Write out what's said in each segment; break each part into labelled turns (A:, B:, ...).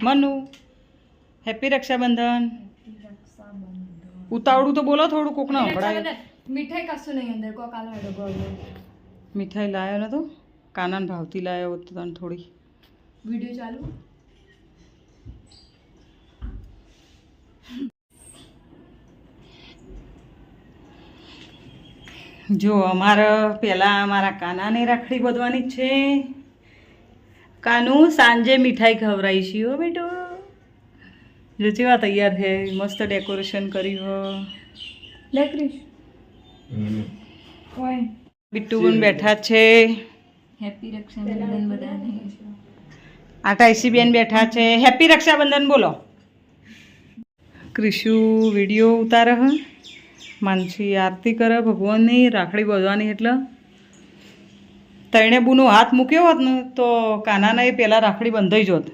A: Manu happy Rakshabandhan. ઉતાવળું તો બોલો થોડું, કોક ના સંભળાય.
B: મીઠાઈ કશું નહીં અંદર, કોક આલો હેડો ગોળો.
A: મીઠાઈ લાયો નતો, કાનાને ભાવતી લાયો તો તને થોડી.
B: વિડિયો ચાલુ.
A: જો અમારે પહેલાં અમારા કાનાને રાખડી બાંધવાની છે. કાનું સાંજે મીઠાઈ ખવડાવીશી હો બેટો. જો કેવા તૈયાર છે, મસ્ત ડેકોરેશન કર્યું હો.
B: લે ક્રિશ. ઓય
A: બિટ્ટુબન બેઠા છે.
B: હેપી રક્ષાબંધન બધાને.
A: આટાઈસી બેન બેઠા છે. હેપી રક્ષાબંધન બોલો. ક્રિશુ વિડીયો ઉતારે હ. માનસી આરતી કરે ભગવાનની, રાખડી બાંધવાની એટલે. તણે બુનો હાથ મૂક્યો હોત ને તો કાનાને એ પહેલાં રાખડી બંધાઈ જોત.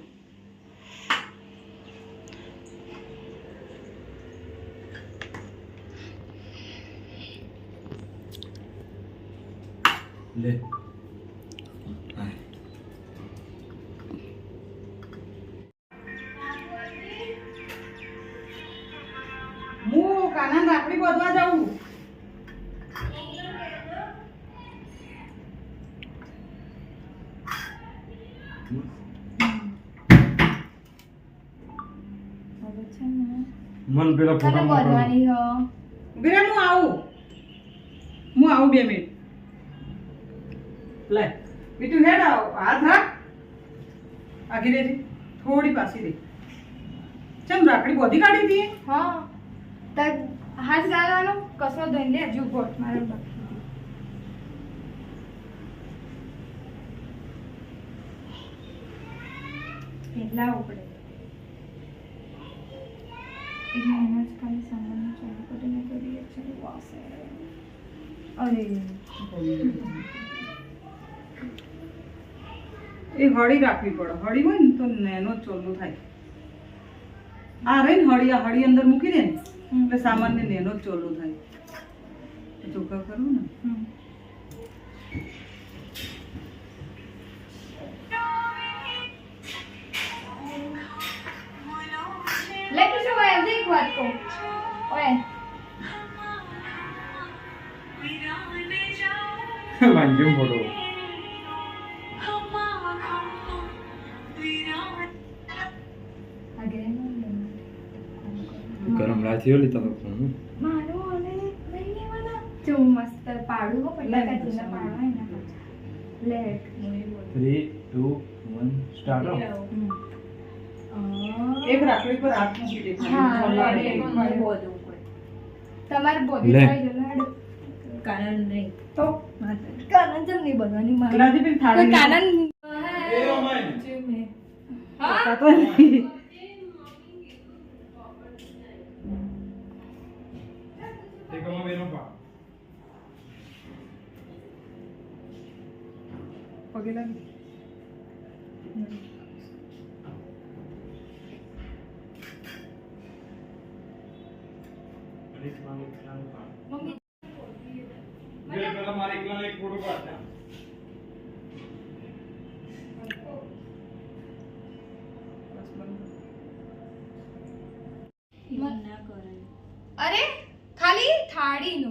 C: લે
A: હું કાનાને રાખડી બાંધવા જાઉં.
C: મન પેલા ફોટા
B: બોલવાની હો.
A: ઉભી રહે, હું આવું 2 મિનિટ. લે બીટુ હેડ આવ, હાથ રાખ. આગી રે, થોડી પાછી રે. ચમ રાખડી બોધી કાઢી હતી?
B: હા તો હાથ ગાળવાનો કસો ધોઈને લે. હજુ ગોઠ મારે બાકી. કેટલા ઉપડે એક મહિના જ ખાલી સામાન ચાલુ કરીને કરીએ છીએ. વાસે અરે
A: એ હળી રાખવી પડે. હળી હોય ને તો નેનો જ ચોલ્લું થાય. આ રહી ને હળી, આ હળી અંદર મૂકી દે ને એટલે સામાનને નેનો જ ચોલ્લું થાય. ચોખ્ખા કરવું ને.
B: લે કે શું હોય એક વાત કહું. ઓય
C: લાંજમ ફોટો ગરમ રાખ્યો લીધા તો ફોન
B: મારો અને લઈ લેવાના. જો મસ્ત પાડું હો પટલા કાચીના પાડવા એના પછી લે.
C: 3 2 1 સ્ટાર્ટ.
A: એક રાખડી પર હાથ મૂકી દે.
B: તમારે બોડી
C: લે.
B: થઈ ગયો. કાનન નહીં તો કાનન જેમ નહીં બનવાની મારે.
A: પેલાથી પેલી થાળી
B: કાનન
C: એ ઓમાય
B: હા
A: ખાતો નથી.
C: તે કમા બેનો પા
A: પગે લાગી.
C: જે પેલા મારે એકલા એક ફોટો પાડતા.
B: અરે ખાલી થાળીનું